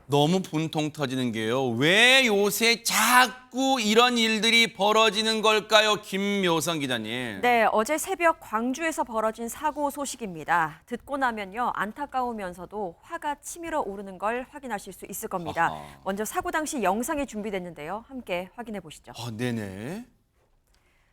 너무 분통 터지는 게요. 왜 요새 자꾸 이런 일들이 벌어지는 걸까요? 김묘성 기자님. 네, 어제 새벽 광주에서 벌어진 사고 소식입니다. 듣고 나면요, 안타까우면서도 화가 치밀어 오르는 걸 확인하실 수 있을 겁니다. 아하. 먼저 사고 당시 영상이 준비됐는데요. 함께 확인해 보시죠. 네네.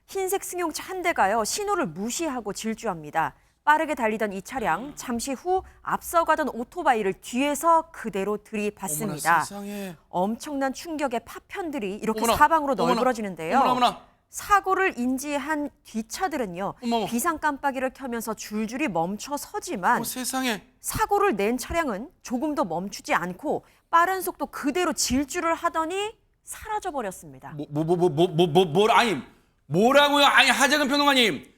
흰색 승용차 한 대가요, 신호를 무시하고 질주합니다. 빠르게 달리던 이 차량, 잠시 후 앞서가던 오토바이를 뒤에서 그대로 들이받습니다. 어머나 세상에. 엄청난 충격의 파편들이 이렇게 어머나, 사방으로 어머나, 널브러지는데요. 어머나. 사고를 인지한 뒷차들은요, 어머머. 비상 깜빡이를 켜면서 줄줄이 멈춰 서지만 세상에. 사고를 낸 차량은 조금도 멈추지 않고 빠른 속도 그대로 질주를 하더니 사라져 버렸습니다. 아니 뭐라고요? 아니 하재근 평론가님.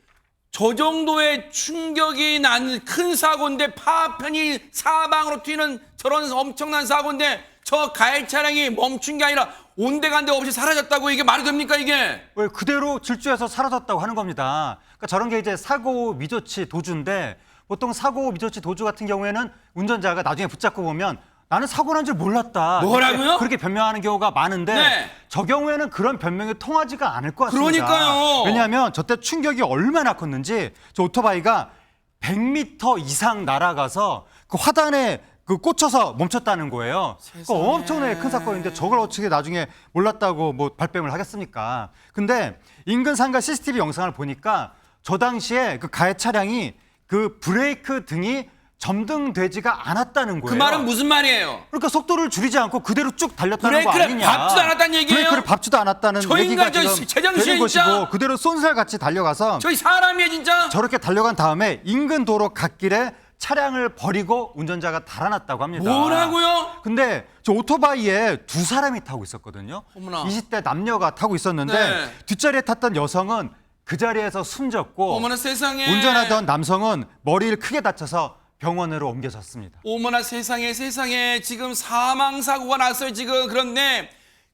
저 정도의 충격이 난 큰 사고인데 파편이 사방으로 튀는 저런 엄청난 사고인데 저 가해 차량이 멈춘 게 아니라 온데간데 없이 사라졌다고 이게 말이 됩니까 이게? 왜 그대로 질주해서 사라졌다고 하는 겁니다. 그러니까 저런 게 이제 사고 미조치 도주인데 보통 사고 미조치 도주 같은 경우에는 운전자가 나중에 붙잡고 보면 나는 사고 난 줄 몰랐다. 뭐라고요? 그렇게 변명하는 경우가 많은데 네. 저 경우에는 그런 변명이 통하지가 않을 것 같습니다. 그러니까요. 왜냐하면 저때 충격이 얼마나 컸는지 저 오토바이가 100m 이상 날아가서 그 화단에 꽂혀서 멈췄다는 거예요. 그러니까 엄청나게 큰 사건인데 저걸 어떻게 나중에 몰랐다고 뭐 발뺌을 하겠습니까? 근데 인근 상가 CCTV 영상을 보니까 저 당시에 그 가해 차량이 그 브레이크 등이 점등되지가 않았다는 거예요. 그 말은 무슨 말이에요? 그러니까 속도를 줄이지 않고 그대로 쭉 달렸다는 거 브레이크를 아니냐. 밟지도 않았다는 얘기예요? 브레이크를 밟지도 않았다는 저 얘기가 인간 저 지금 제정신이야, 되는 진짜? 것이고 그대로 쏜살같이 달려가서 저희 사람이에요 진짜? 저렇게 달려간 다음에 인근 도로 갓길에 차량을 버리고 운전자가 달아났다고 합니다. 뭐라고요? 근데 저 오토바이에 두 사람이 타고 있었거든요. 어머나. 20대 남녀가 타고 있었는데 네. 뒷자리에 탔던 여성은 그 자리에서 숨졌고 어머나 세상에. 운전하던 남성은 머리를 크게 다쳐서 병원으로 옮겨졌습니다. 어머나 세상에 지금 사망사고가 났어요 지금. 그런데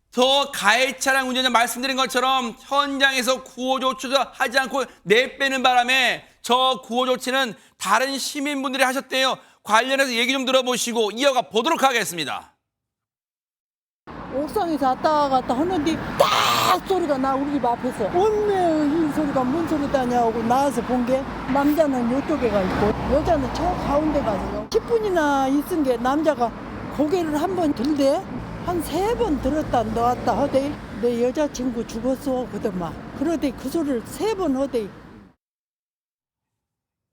저 가해 차량 운전자 말씀드린 것처럼 현장에서 구호조치도 하지 않고 내빼는 바람에 저 구호조치는 다른 시민분들이 하셨대요. 관련해서 얘기 좀 들어보시고 이어가 보도록 하겠습니다. 옥상에서 왔다 갔다 하는데 딱 소리가 나 우리 집 앞에서 엄매 이 소리가 뭔 소리다냐 하고 나와서 본 게 남자는 이쪽에 가 있고 여자는 저 가운데 가서요. 10분이나 있은 게 남자가 고개를 한 번 들대 한 3번 들었다 놨다 하대. 내 여자친구 죽었어 그더만 그러대 그 소리를 3번 하대.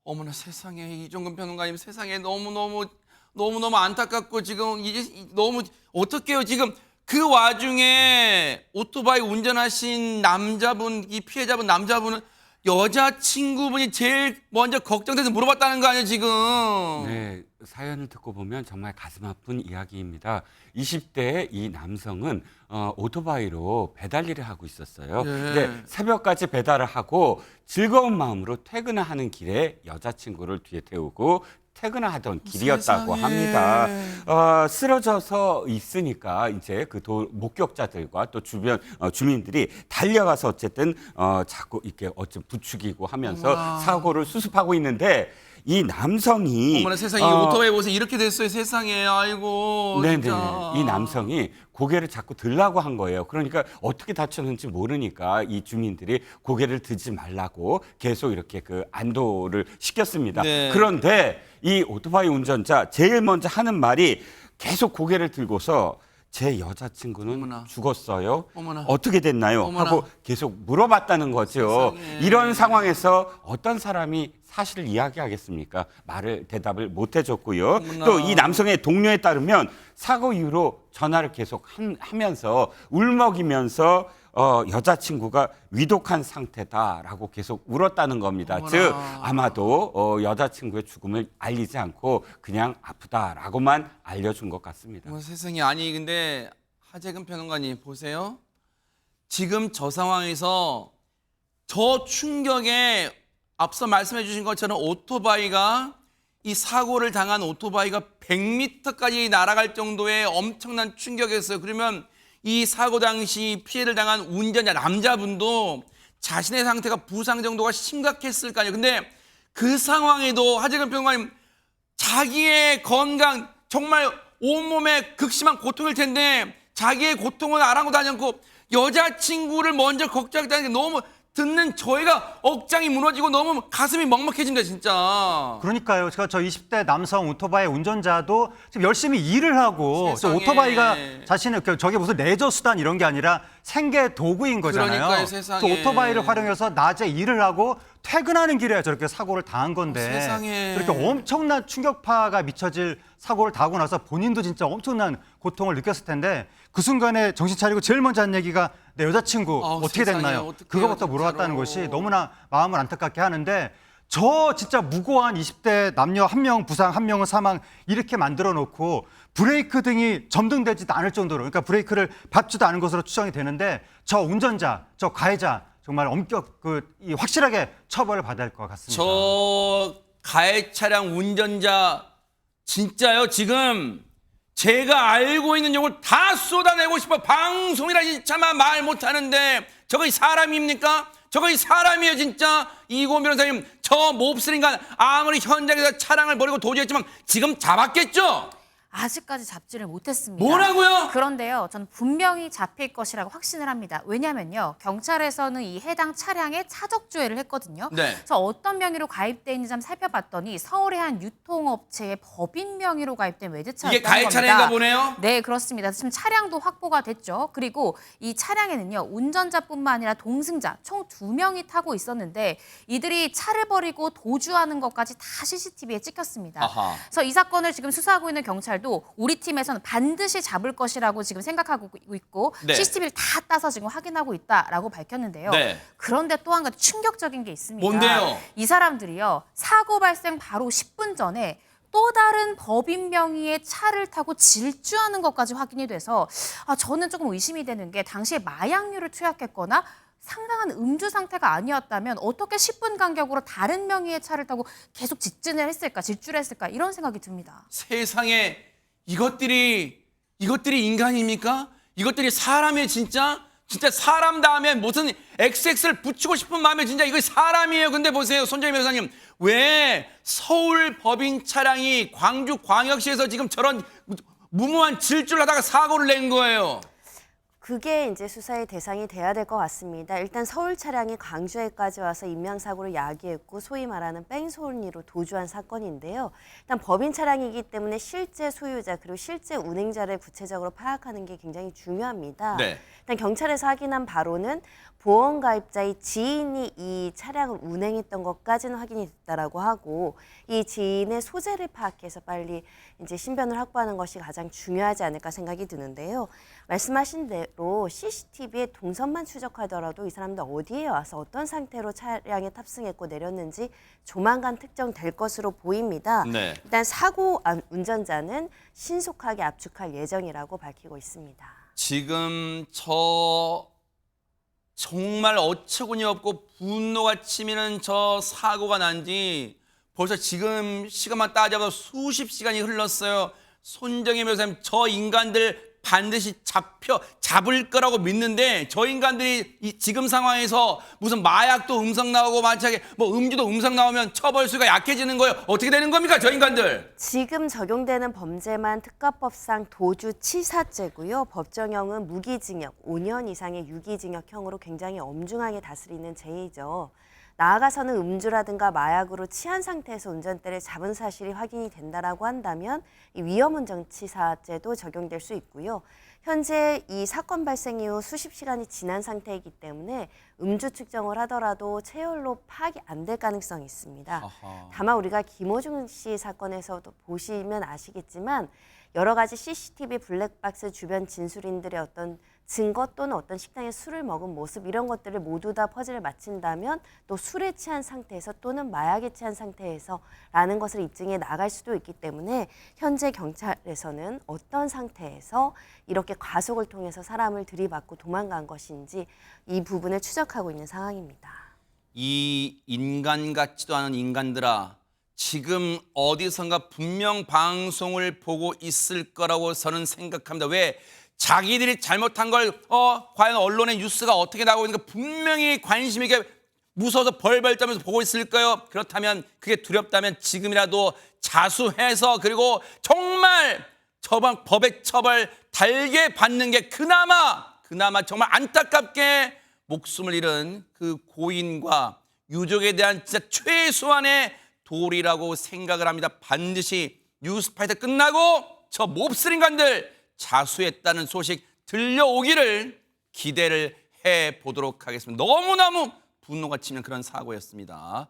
어머나 세상에 이종근 평론가님 세상에 너무너무 안타깝고 지금 이제 너무 어떡해요 지금. 그 와중에 오토바이 운전하신 남자분, 이 피해자분 남자분은 여자친구분이 제일 먼저 걱정돼서 물어봤다는 거 아니에요 지금. 네, 사연을 듣고 보면 정말 가슴 아픈 이야기입니다. 20대의 이 남성은 오토바이로 배달 일을 하고 있었어요. 네. 근데 새벽까지 배달을 하고 즐거운 마음으로 퇴근을 하는 길에 여자친구를 뒤에 태우고 퇴근을 하던 길이었다고 세상에. 합니다. 쓰러져서 있으니까 이제 그 목격자들과 또 주변 주민들이 달려가서 어쨌든 자꾸 이렇게 부추기고 하면서 어머나. 사고를 수습하고 있는데 이 남성이 어머나 세상에 이 오토바이 보세요 이렇게 됐어요 세상에. 아이고 네네. 진짜. 이 남성이 고개를 자꾸 들라고 한 거예요. 그러니까 어떻게 다쳤는지 모르니까 이 주민들이 고개를 들지 말라고 계속 이렇게 그 안도를 시켰습니다. 네. 그런데 이 오토바이 운전자 제일 먼저 하는 말이 계속 고개를 들고서 제 여자친구는 어머나. 죽었어요. 어머나. 어떻게 됐나요? 어머나. 하고 계속 물어봤다는 거죠. 세상에. 이런 상황에서 어떤 사람이 사실을 이야기하겠습니까? 대답을 못 해줬고요. 어머나. 또 이 남성의 동료에 따르면 사고 이후로 전화를 계속 하면서 울먹이면서 여자친구가 위독한 상태다라고 계속 울었다는 겁니다. 어머나. 즉 아마도 여자친구의 죽음을 알리지 않고 그냥 아프다라고만 알려준 것 같습니다. 어머 세상에. 아니 근데 하재근 평론가님 보세요. 지금 저 상황에서 저 충격에 앞서 말씀해 주신 것처럼 오토바이가 이 사고를 당한 오토바이가 100m까지 날아갈 정도의 엄청난 충격이었어요. 그러면 이 사고 당시 피해를 당한 운전자 남자분도 자신의 상태가 부상 정도가 심각했을 거 아니에요. 근데 그 상황에도 하재근 평론가님 자기의 건강 정말 온몸에 극심한 고통일 텐데 자기의 고통을 아랑곳하지 않고 여자친구를 먼저 걱정했다는 게 너무 듣는 저희가 억장이 무너지고 너무 가슴이 먹먹해진다 진짜. 그러니까요. 제가 저 20대 남성 오토바이 운전자도 지금 열심히 일을 하고 저 세상에. 오토바이가 자신의 저게 무슨 레저 수단 이런 게 아니라 생계 도구인 거잖아요. 그러니까요, 세상에. 저 오토바이를 활용해서 낮에 일을 하고 퇴근하는 길에 저렇게 사고를 당한 건데 세상에. 저렇게 엄청난 충격파가 미쳐질 사고를 당하고 나서 본인도 진짜 엄청난 고통을 느꼈을 텐데 그 순간에 정신 차리고 제일 먼저 한 얘기가 내 여자친구 어떻게 세상에, 됐나요? 어떡해요, 그거부터 진짜로. 물어봤다는 것이 너무나 마음을 안타깝게 하는데 저 진짜 무고한 20대 남녀 1명 부상 1명은 사망 이렇게 만들어 놓고 브레이크 등이 점등되지도 않을 정도로 그러니까 브레이크를 밟지도 않은 것으로 추정이 되는데 저 운전자, 저 가해자 정말 엄격 이 확실하게 처벌을 받아야 할 것 같습니다. 저 가해 차량 운전자 진짜요 지금 제가 알고 있는 욕을 다 쏟아내고 싶어 방송이라 차마 말 못하는데 저거 사람입니까? 저거 사람이에요 진짜. 이고은 변호사님 저 몹쓸 인간 아무리 현장에서 차량을 버리고 도주했지만 지금 잡았겠죠? 아직까지 잡지를 못했습니다. 뭐라고요? 그런데요, 저는 분명히 잡힐 것이라고 확신을 합니다. 왜냐면요, 경찰에서는 이 해당 차량에 차적 조회를 했거든요. 네. 그래서 어떤 명의로 가입돼 있는지 한번 살펴봤더니 서울의 한 유통업체의 법인 명의로 가입된 외제차였다는 이게 가해 겁니다. 차량인가 보네요. 네, 그렇습니다. 지금 차량도 확보가 됐죠. 그리고 이 차량에는요, 운전자뿐만 아니라 동승자 총 2명이 타고 있었는데 이들이 차를 버리고 도주하는 것까지 다 CCTV에 찍혔습니다. 아하. 그래서 이 사건을 지금 수사하고 있는 경찰도 우리 팀에서는 반드시 잡을 것이라고 지금 생각하고 있고 네. CCTV를 다 따서 지금 확인하고 있다라고 밝혔는데요. 네. 그런데 또 한 가지 충격적인 게 있습니다. 뭔데요? 이 사람들이요. 사고 발생 바로 10분 전에 또 다른 법인 명의의 차를 타고 질주하는 것까지 확인이 돼서 저는 조금 의심이 되는 게 당시에 마약류를 투약했거나 상당한 음주 상태가 아니었다면 어떻게 10분 간격으로 다른 명의의 차를 타고 계속 직진을 했을까, 질주를 했을까 이런 생각이 듭니다. 세상에 이것들이 인간입니까? 이것들이 사람이에요 진짜? 진짜 사람 다음에 무슨 XX를 붙이고 싶은 마음에 진짜 이거 사람이에요. 근데 보세요 손정희 변호사님 왜 서울 법인 차량이 광주 광역시에서 지금 저런 무모한 질주를 하다가 사고를 낸 거예요? 그게 이제 수사의 대상이 돼야 될 것 같습니다. 일단 서울 차량이 광주에까지 와서 인명사고를 야기했고 소위 말하는 뺑소니로 도주한 사건인데요. 일단 법인 차량이기 때문에 실제 소유자 그리고 실제 운행자를 구체적으로 파악하는 게 굉장히 중요합니다. 네. 일단 경찰에서 확인한 바로는 보험 가입자의 지인이 이 차량을 운행했던 것까지는 확인이 됐다라고 하고 이 지인의 소재를 파악해서 빨리 이제 신변을 확보하는 것이 가장 중요하지 않을까 생각이 드는데요. 말씀하신 대로 CCTV에 동선만 추적하더라도 이 사람들 어디에 와서 어떤 상태로 차량에 탑승했고 내렸는지 조만간 특정될 것으로 보입니다. 네. 일단 사고 운전자는 신속하게 압축할 예정이라고 밝히고 있습니다. 지금 저 정말 어처구니 없고 분노가 치미는 저 사고가 난 지 벌써 지금 시간만 따져봐도 수십 시간이 흘렀어요. 손정혜 변호사님 저 인간들 반드시 잡을 거라고 믿는데 저 인간들이 지금 상황에서 무슨 마약도 음성 나오고 만약에 뭐 음주도 음성 나오면 처벌수가 약해지는 거예요. 어떻게 되는 겁니까 저 인간들? 지금 적용되는 범죄만 특가법상 도주치사죄고요. 법정형은 무기징역 5년 이상의 유기징역형으로 굉장히 엄중하게 다스리는 죄이죠. 나아가서는 음주라든가 마약으로 취한 상태에서 운전대를 잡은 사실이 확인이 된다라고 한다면 이 위험운전치사죄도 적용될 수 있고요. 현재 이 사건 발생 이후 수십 시간이 지난 상태이기 때문에 음주 측정을 하더라도 체열로 파악이 안 될 가능성이 있습니다. 아하. 다만 우리가 김호중 씨 사건에서도 보시면 아시겠지만 여러 가지 CCTV 블랙박스 주변 진술인들의 어떤 증거 또는 어떤 식당에 술을 먹은 모습 이런 것들을 모두 다 퍼즐을 맞춘다면 또 술에 취한 상태에서 또는 마약에 취한 상태에서 라는 것을 입증해 나갈 수도 있기 때문에 현재 경찰에서는 어떤 상태에서 이렇게 과속을 통해서 사람을 들이받고 도망간 것인지 이 부분을 추적하고 있는 상황입니다. 이 인간 같지도 않은 인간들아 지금 어디선가 분명 방송을 보고 있을 거라고 저는 생각합니다. 왜? 자기들이 잘못한 걸 과연 언론의 뉴스가 어떻게 나오고 있는가 분명히 관심 있게 무서워서 벌벌 떨면서 보고 있을 거예요. 그렇다면 그게 두렵다면 지금이라도 자수해서 그리고 정말 법의 처벌 달게 받는 게 그나마 정말 안타깝게 목숨을 잃은 그 고인과 유족에 대한 진짜 최소한의 도리라고 생각을 합니다. 반드시 뉴스파이터 끝나고 저 몹쓸 인간들 자수했다는 소식 들려오기를 기대를 해보도록 하겠습니다. 너무너무 분노가 치는 그런 사고였습니다.